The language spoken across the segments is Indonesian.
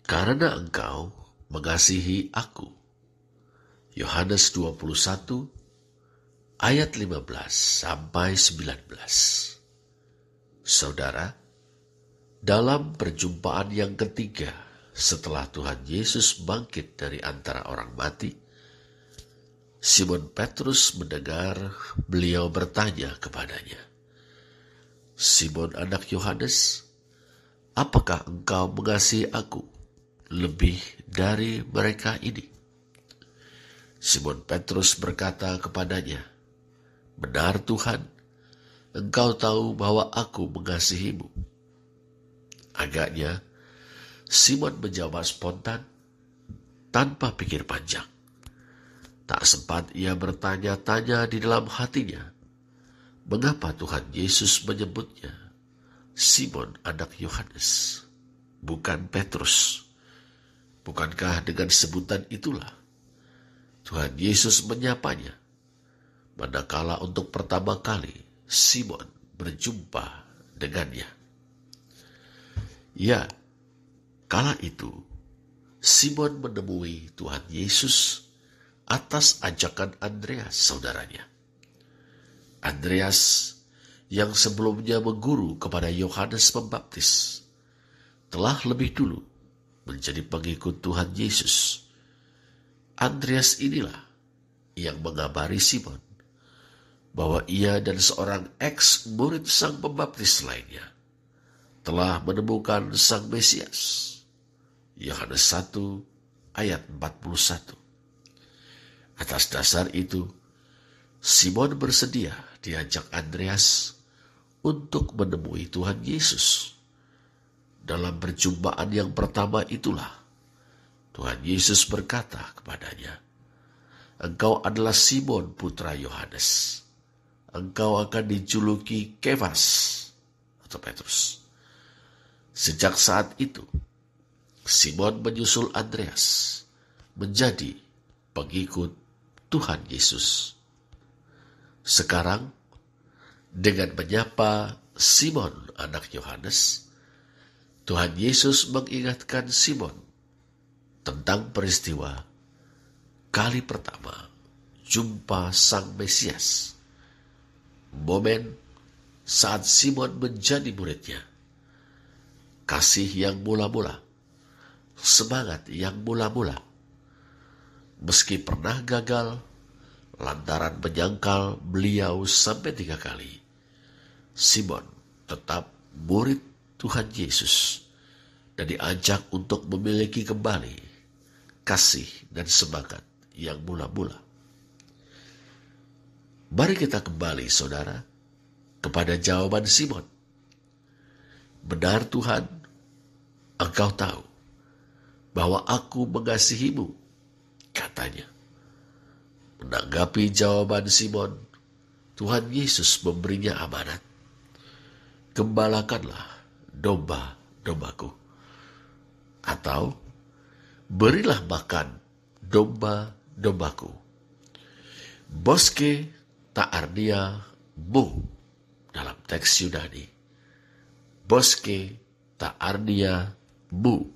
Karena engkau mengasihi aku. Yohanes 21 ayat 15 sampai 19. Saudara, dalam perjumpaan yang ketiga setelah Tuhan Yesus bangkit dari antara orang mati, Simon Petrus mendengar beliau bertanya kepadanya, "Simon anak Yohanes, apakah engkau mengasihi aku lebih dari mereka ini?" Simon Petrus berkata kepadanya, "Benar Tuhan, engkau tahu bahwa aku mengasihimu." Agaknya Simon menjawab spontan tanpa pikir panjang. Tak sempat ia bertanya-tanya di dalam hatinya, mengapa Tuhan Yesus menyebutnya Simon anak Yohanes, bukan Petrus. Bukankah dengan sebutan itulah Tuhan Yesus menyapanya, manakala untuk pertama kali Simon berjumpa dengannya? Ya, kala itu Simon menemui Tuhan Yesus atas ajakan Andreas saudaranya. Andreas yang sebelumnya mengguru kepada Yohanes Pembaptis telah lebih dulu menjadi pengikut Tuhan Yesus. Andreas inilah yang mengabari Simon bahwa ia dan seorang ex-murid Sang Pembaptis lainnya telah menemukan Sang Mesias. Yohanes 1 ayat 41. Atas dasar itu, Simon bersedia diajak Andreas untuk menemui Tuhan Yesus. Dalam perjumpaan yang pertama itulah, Tuhan Yesus berkata kepadanya, "Engkau adalah Simon putra Yohanes. Engkau akan dijuluki Kefas atau Petrus." Sejak saat itu, Simon menyusul Andreas menjadi pengikut Tuhan Yesus. Sekarang, dengan menyapa Simon anak Yohanes, Tuhan Yesus mengingatkan Simon tentang peristiwa kali pertama jumpa Sang Mesias. Momen saat Simon menjadi muridnya. Kasih yang mula-mula, semangat yang mula-mula. Meski pernah gagal, lantaran menyangkal beliau sampai 3 kali, Simon tetap murid Tuhan Yesus dan diajak untuk memiliki kembali kasih dan semangat yang mula-mula. Mari kita kembali, saudara, kepada jawaban Simon. "Benar Tuhan, engkau tahu bahwa aku mengasihimu," katanya. Menanggapi jawaban Simon, Tuhan Yesus memberinya amanat. "Gembalakanlah domba-dombaku," atau "berilah makan domba-dombaku. Boske ta'arnia mu," dalam teks Yunani. Boske ta'arnia mu,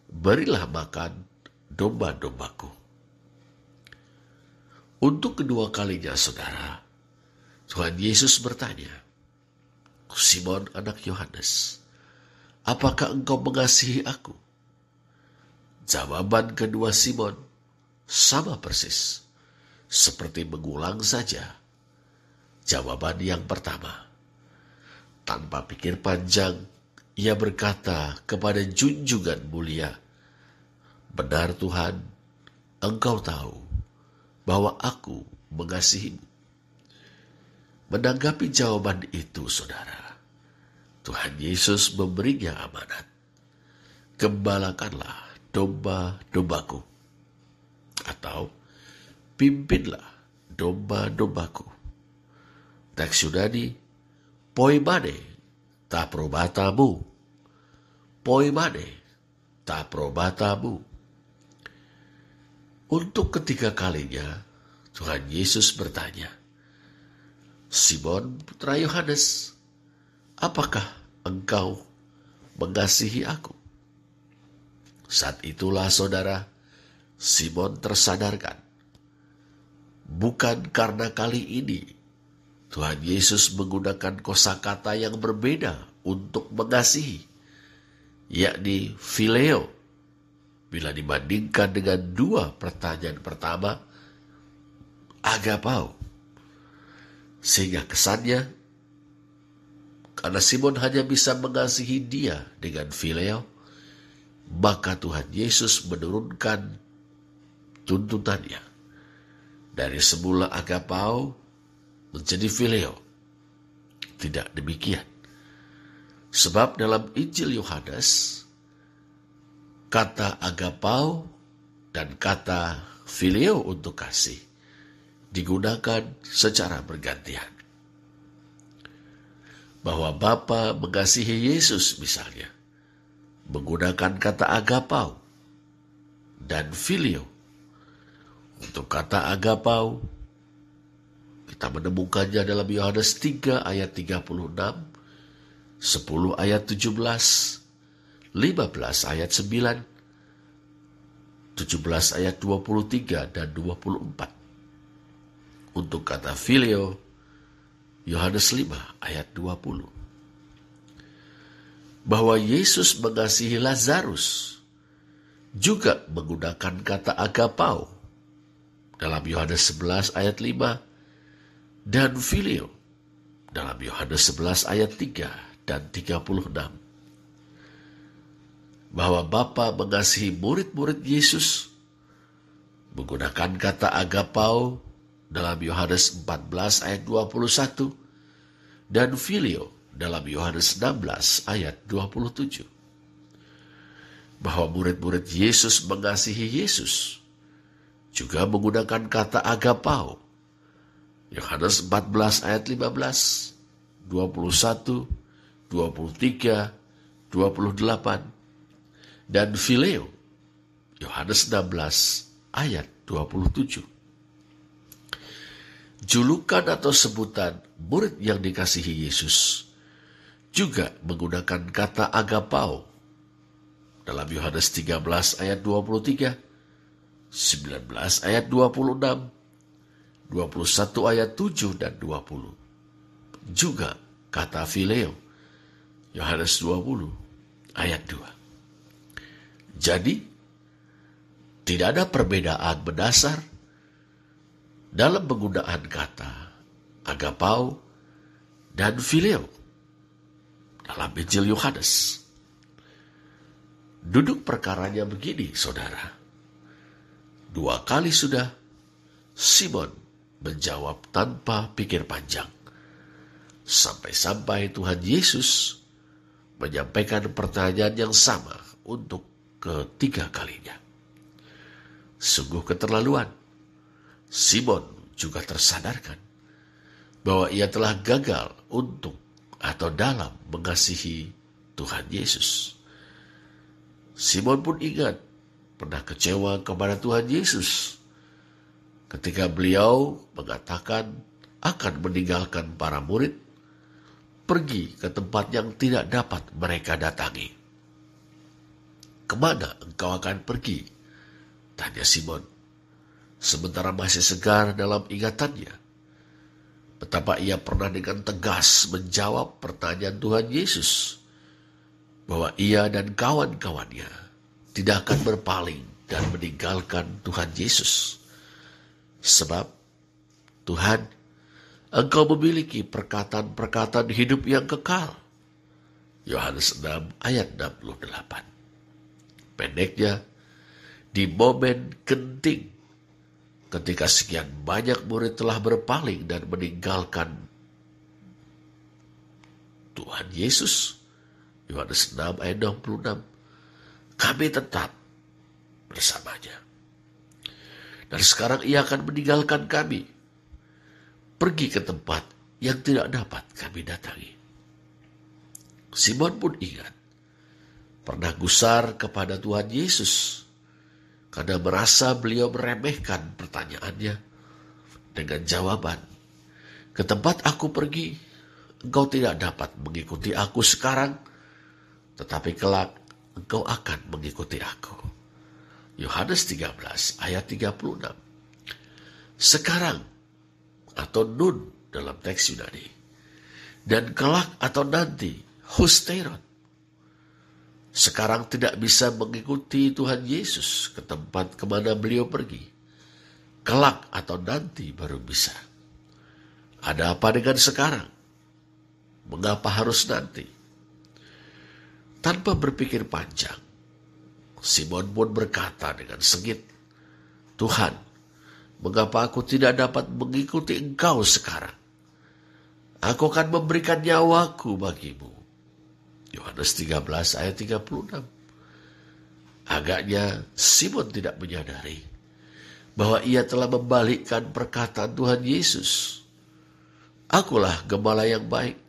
berilah makan domba-dombaku. Untuk kedua kalinya, saudara, Tuhan Yesus bertanya, "Simon anak Yohanes, apakah engkau mengasihi aku?" Jawaban kedua Simon sama persis, seperti mengulang saja jawaban yang pertama. Tanpa pikir panjang, ia berkata kepada junjungan mulia, "Benar Tuhan, engkau tahu bahwa aku mengasihimu." Menanggapi jawaban itu, saudara, Tuhan Yesus memberinya amanat. "Gembalakanlah domba-dombaku," atau "pimpinlah domba-dombaku." Teks Yunani, poimane ta probatamu. Poimane ta probatamu. Untuk ketiga kalinya, Tuhan Yesus bertanya, "Simon putra Yohanes, apakah engkau mengasihi aku?" Saat itulah saudara, Simon tersadarkan. Bukan karena kali ini Tuhan Yesus menggunakan kosakata yang berbeda untuk mengasihi, yakni phileo, bila dibandingkan dengan dua pertanyaan pertama, agapao. Sehingga kesannya, karena Simon hanya bisa mengasihi dia dengan phileo, maka Tuhan Yesus menurunkan tuntutannya dari semula agapao menjadi phileo. Tidak demikian. Sebab dalam Injil Yohanes, kata agapao dan kata phileo untuk kasih digunakan secara bergantian. Bahwa Bapa mengasihi Yesus misalnya menggunakan kata agapao dan phileo. Untuk kata agapao, kita menemukannya dalam Yohanes 3 ayat 36, 10 ayat 17, 15 ayat 9, 17 ayat 23 dan 24. Untuk kata phileo, Yohanes 5 ayat 20. Bahwa Yesus mengasihi Lazarus juga menggunakan kata agapao dalam Yohanes 11 ayat 5 dan phileo dalam Yohanes 11 ayat 3 dan 36. Bahwa Bapa mengasihi murid-murid Yesus menggunakan kata agapao dalam Yohanes 14 ayat 21 dan phileo dalam Yohanes 16 ayat 27. Bahwa murid-murid Yesus mengasihi Yesus juga menggunakan kata agapao. Yohanes 14 ayat 15, 21, 23, 28, dan phileo. Yohanes 16 ayat 27. Julukan atau sebutan murid yang dikasihi Yesus juga menggunakan kata agapao dalam Yohanes 13 ayat 23, 19 ayat 26, 21 ayat 7 dan 20. Juga kata phileo, Yohanes 20 ayat 2. Jadi, tidak ada perbedaan mendasar dalam penggunaan kata agapao dan phileo dalam Injil Yohanes. Duduk perkaranya begini, saudara. 2 kali sudah Simon menjawab tanpa pikir panjang. Sampai-sampai Tuhan Yesus menyampaikan pertanyaan yang sama untuk ketiga kalinya. Sungguh keterlaluan. Simon juga tersadarkan bahwa ia telah gagal untuk atau dalam mengasihi Tuhan Yesus. Simon pun ingat pernah kecewa kepada Tuhan Yesus ketika beliau mengatakan akan meninggalkan para murid pergi ke tempat yang tidak dapat mereka datangi. Kemana engkau akan pergi? Tanya Simon. Sementara masih segar dalam ingatannya betapa ia pernah dengan tegas menjawab pertanyaan Tuhan Yesus bahwa ia dan kawan-kawannya tidak akan berpaling dan meninggalkan Tuhan Yesus. Sebab Tuhan, engkau memiliki perkataan-perkataan hidup yang kekal. Yohanes 6 ayat 68. Pendeknya, di momen genting ketika sekian banyak murid telah berpaling dan meninggalkan Tuhan Yesus, Yohanes 6 ayat 66, kami tetap bersamanya. Dan sekarang ia akan meninggalkan kami, pergi ke tempat yang tidak dapat kami datangi. Simon pun ingat, pernah gusar kepada Tuhan Yesus, karena merasa beliau meremehkan pertanyaannya dengan jawaban, ke tempat aku pergi, engkau tidak dapat mengikuti aku sekarang, tetapi kelak engkau akan mengikuti aku. Yohanes 13 ayat 36. Sekarang atau nun dalam teks Yunani. Dan kelak atau nanti, husteron. Sekarang tidak bisa mengikuti Tuhan Yesus ke tempat kemana beliau pergi. Kelak atau nanti baru bisa. Ada apa dengan sekarang? Mengapa harus nanti? Tanpa berpikir panjang, Simon pun berkata dengan sengit, Tuhan, mengapa aku tidak dapat mengikuti Engkau sekarang? Aku akan memberikan nyawaku bagimu. Yohanes 13 ayat 36. Agaknya Simon tidak menyadari bahwa ia telah membalikkan perkataan Tuhan Yesus. Akulah gembala yang baik.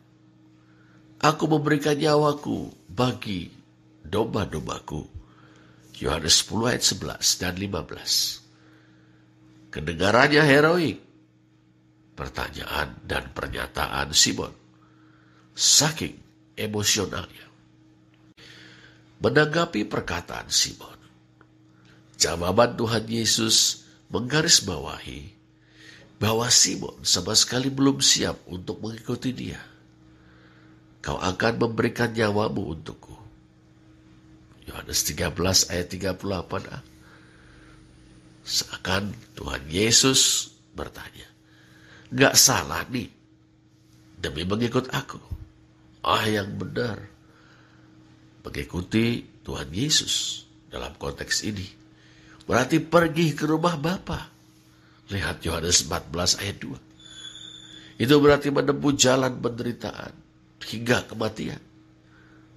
Aku memberikan nyawaku bagi domba-dombaku. Yohanes 10 ayat 11 dan 15. Kedengarannya heroik. Pertanyaan dan pernyataan Simon. Saking emosionalnya. Menanggapi perkataan Simon, jawaban Tuhan Yesus menggarisbawahi bahwa Simon sama sekali belum siap untuk mengikuti dia. Kau akan memberikan nyawamu untukku. Yohanes 13 ayat 38a. Seakan Tuhan Yesus bertanya, gak salah nih demi mengikut aku. Yang benar mengikuti Tuhan Yesus dalam konteks ini berarti pergi ke rumah Bapa. Lihat Yohanes 14 ayat 2. Itu berarti menempuh jalan penderitaan hingga kematian.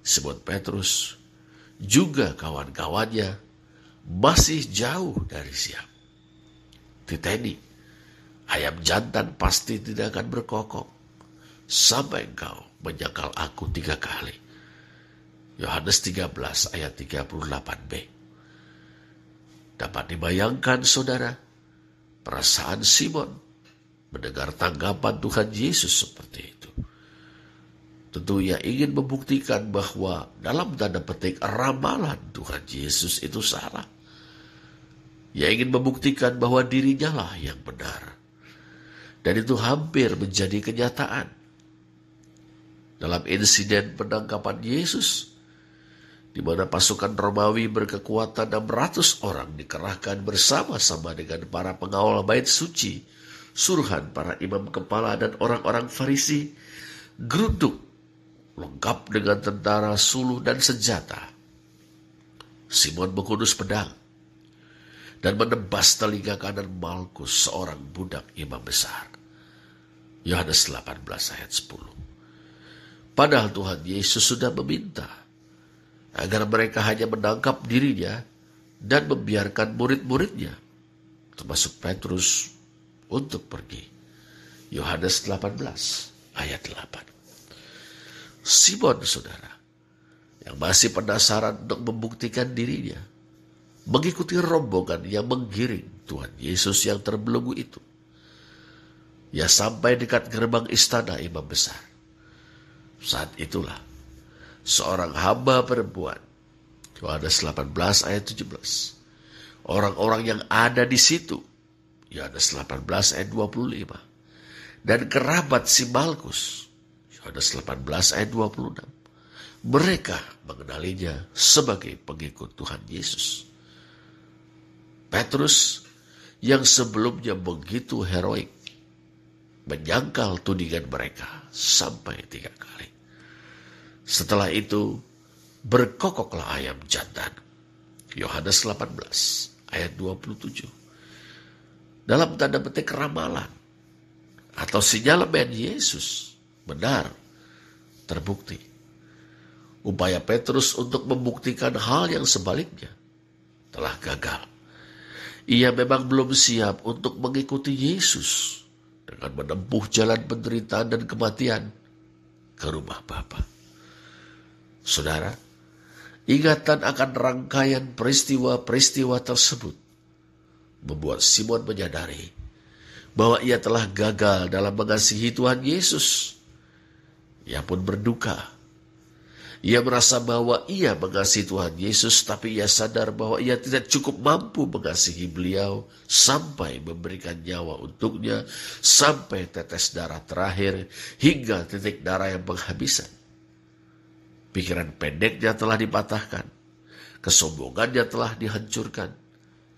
Simon Petrus juga kawan-kawannya masih jauh dari siap. Titeni, ayam jantan pasti tidak akan berkokok sampai engkau menyangkal aku 3 kali. Yohanes 13 ayat 38b. Dapat dibayangkan saudara, perasaan Simon mendengar tanggapan Tuhan Yesus seperti itu. Tentu ia ingin membuktikan bahwa dalam tanda petik ramalan Tuhan Yesus itu salah. Ia ingin membuktikan bahwa dirinya lah yang benar. Dan itu hampir menjadi kenyataan. Dalam insiden penangkapan Yesus, di mana pasukan Romawi berkekuatan 600 orang dikerahkan bersama-sama dengan para pengawal bait suci, suruhan para imam kepala dan orang-orang Farisi, gerunduk lengkap dengan tentara, suluh, dan senjata. Simon menghunus pedang dan menebas telinga kanan Malkus, seorang budak imam besar. Yohanes 18 ayat 10. Padahal Tuhan Yesus sudah meminta agar mereka hanya menangkap dirinya dan membiarkan murid-muridnya, termasuk Petrus, untuk pergi. Yohanes 18 ayat 8. Simon, saudara, yang masih penasaran untuk membuktikan dirinya, mengikuti rombongan yang menggiring Tuhan Yesus yang terbelenggu itu. Ia sampai dekat gerbang istana imam besar. Saat itulah seorang hamba perempuan, Yohanes 18 ayat 17. Orang-orang yang ada di situ, Yohanes 18 ayat 25. Dan kerabat si Malkus, Yohanes 18 ayat 26. Mereka mengenalinya sebagai pengikut Tuhan Yesus. Petrus yang sebelumnya begitu heroik menyangkal tudingan mereka sampai 3 kali. Setelah itu berkokoklah ayam jantan. Yohanes 18 ayat 27. Dalam tanda petik ramalan atau sinyalemen Yesus benar terbukti. Upaya Petrus untuk membuktikan hal yang sebaliknya telah gagal. Ia memang belum siap untuk mengikuti Yesus dengan menempuh jalan penderitaan dan kematian ke rumah Bapa. Saudara, ingatan akan rangkaian peristiwa-peristiwa tersebut membuat Simon menyadari bahwa ia telah gagal dalam mengasihi Tuhan Yesus. Ia pun berduka. Ia merasa bahwa ia mengasihi Tuhan Yesus, tapi ia sadar bahwa ia tidak cukup mampu mengasihi beliau sampai memberikan nyawa untuknya, sampai tetes darah terakhir, hingga titik darah yang penghabisan. Pikiran pendeknya telah dipatahkan, kesombongannya telah dihancurkan.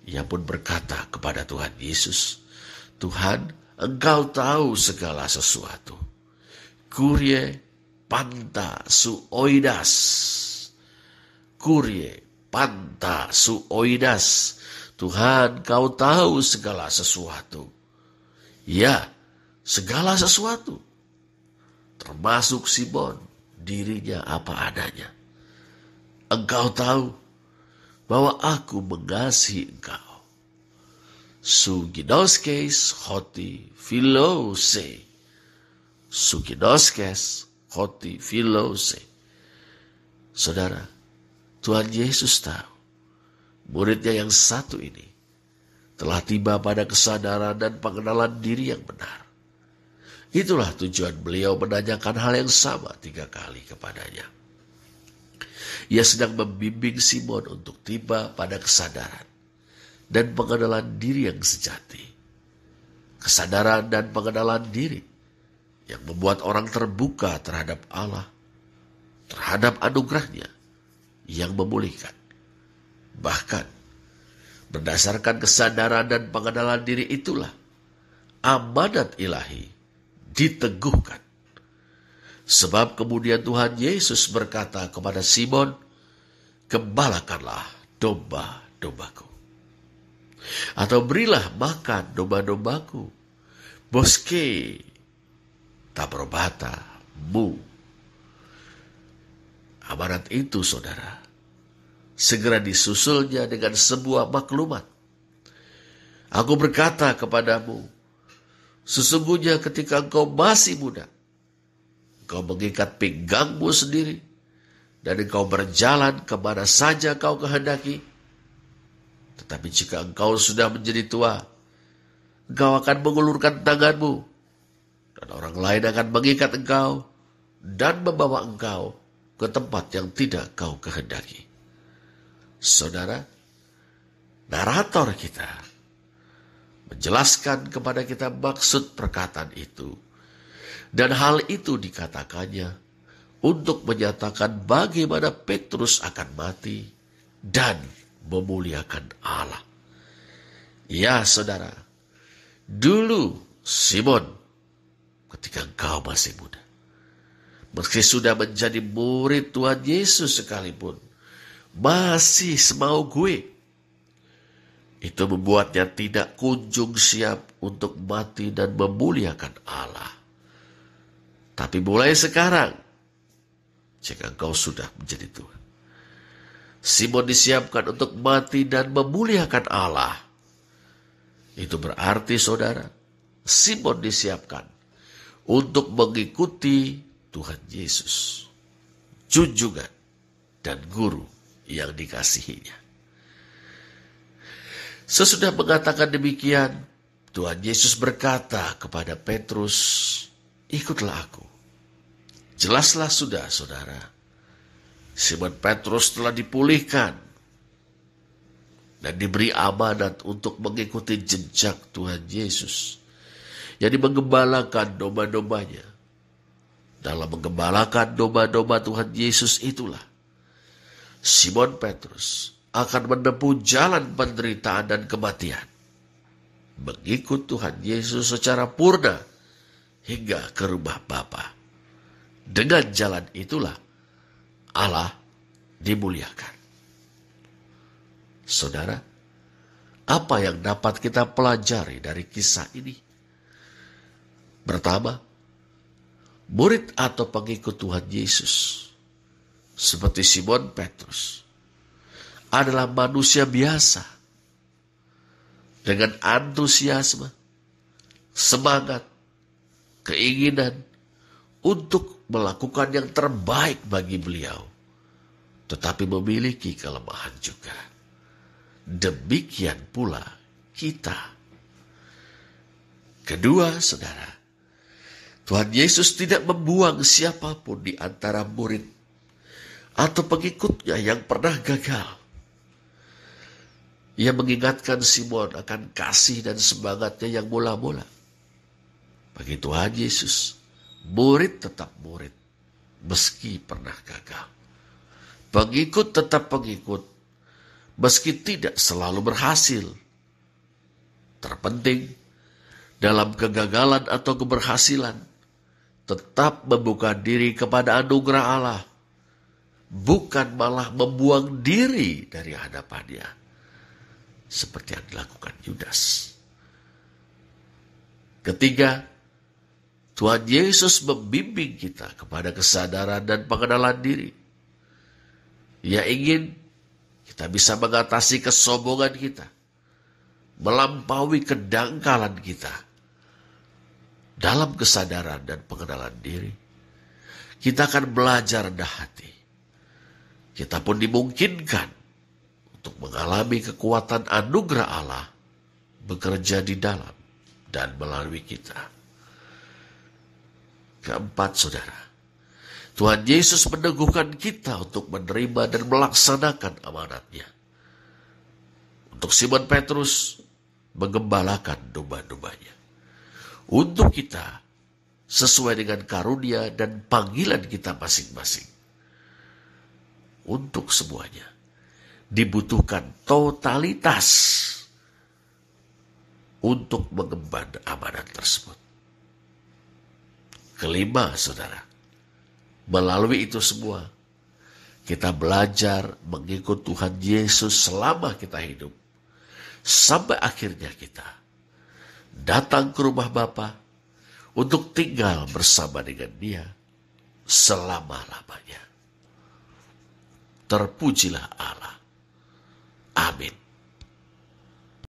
Ia pun berkata kepada Tuhan Yesus, "Tuhan, Engkau tahu segala sesuatu. Kurie panta su oidas. Kurie panta su oidas." Tuhan, Kau tahu segala sesuatu. Ya, segala sesuatu. Termasuk Simon, dirinya apa adanya. Engkau tahu bahwa aku mengasihi Engkau. Suginoskes hoti philose. Suginoskes hoti philose. Saudara, Tuhan Yesus tahu muridnya yang satu ini telah tiba pada kesadaran dan pengenalan diri yang benar. Itulah tujuan beliau menanyakan hal yang sama 3 kali kepadanya. Ia sedang membimbing Simon untuk tiba pada kesadaran dan pengenalan diri yang sejati. Kesadaran dan pengenalan diri yang membuat orang terbuka terhadap Allah, terhadap anugerahnya yang memulihkan. Bahkan, berdasarkan kesadaran dan pengenalan diri itulah amanat ilahi diteguhkan. Sebab kemudian Tuhan Yesus berkata kepada Simon, "Gembalakanlah domba-dombaku." Atau berilah makan domba-dombaku. Boske tabrobata mu. Amanat itu, saudara, segera disusulnya dengan sebuah maklumat. Aku berkata kepadamu, sesungguhnya ketika engkau masih muda, engkau mengikat pinggangmu sendiri, dan engkau berjalan kemana saja kau kehendaki. Tetapi jika engkau sudah menjadi tua, engkau akan mengulurkan tanganmu, dan orang lain akan mengikat engkau dan membawa engkau ke tempat yang tidak kau kehendaki. Saudara, narator kita menjelaskan kepada kita maksud perkataan itu. Dan hal itu dikatakannya untuk menyatakan bagaimana Petrus akan mati dan memuliakan Allah. Ya saudara, dulu Simon, ketika engkau masih muda, meski sudah menjadi murid Tuhan Yesus sekalipun, masih semau gue. Itu membuatnya tidak kunjung siap untuk mati dan memuliakan Allah. Tapi mulai sekarang, jika engkau sudah menjadi tua, Simon disiapkan untuk mati dan memuliakan Allah. Itu berarti, saudara, Simon disiapkan untuk mengikuti Tuhan Yesus, junjungan dan guru yang dikasihinya. Sesudah mengatakan demikian, Tuhan Yesus berkata kepada Petrus, "Ikutlah aku." Jelaslah sudah, saudara, Simon Petrus telah dipulihkan dan diberi amanat untuk mengikuti jejak Tuhan Yesus, yang menggembalakan domba-dombanya. Dalam menggembalakan domba-domba Tuhan Yesus itulah Simon Petrus akan menempuh jalan penderitaan dan kematian, mengikut Tuhan Yesus secara purna hingga ke rumah Bapa. Dengan jalan itulah Allah dimuliakan. Saudara, apa yang dapat kita pelajari dari kisah ini? Pertama, murid atau pengikut Tuhan Yesus, seperti Simon Petrus, adalah manusia biasa dengan antusiasme, semangat, keinginan untuk melakukan yang terbaik bagi beliau, tetapi memiliki kelemahan juga. Demikian pula kita. Kedua, saudara, Tuhan Yesus tidak membuang siapapun di antara murid, atau pengikutnya yang pernah gagal. Ia mengingatkan Simon akan kasih dan semangatnya yang mula-mula. Bagi Tuhan Yesus, murid tetap murid, meski pernah gagal. Pengikut tetap pengikut, meski tidak selalu berhasil. Terpenting, dalam kegagalan atau keberhasilan, tetap membuka diri kepada anugerah Allah, bukan malah membuang diri dari hadapannya, seperti yang dilakukan Yudas. Ketiga, Tuhan Yesus membimbing kita kepada kesadaran dan pengenalan diri. Ia ingin kita bisa mengatasi kesombongan kita, melampaui kedangkalan kita. Dalam kesadaran dan pengenalan diri, kita akan belajar rendah hati. Kita pun dimungkinkan untuk mengalami kekuatan anugerah Allah bekerja di dalam dan melalui kita. Keempat, saudara, Tuhan Yesus meneguhkan kita untuk menerima dan melaksanakan amanatnya. Untuk Simon Petrus, menggembalakan domba-dombanya. Untuk kita, sesuai dengan karunia dan panggilan kita masing-masing. Untuk semuanya, dibutuhkan totalitas untuk mengemban amanat tersebut. Kelima, saudara, melalui itu semua, kita belajar mengikut Tuhan Yesus selama kita hidup, sampai akhirnya kita datang ke rumah Bapa untuk tinggal bersama dengan Dia selama-lamanya. Terpujilah Allah.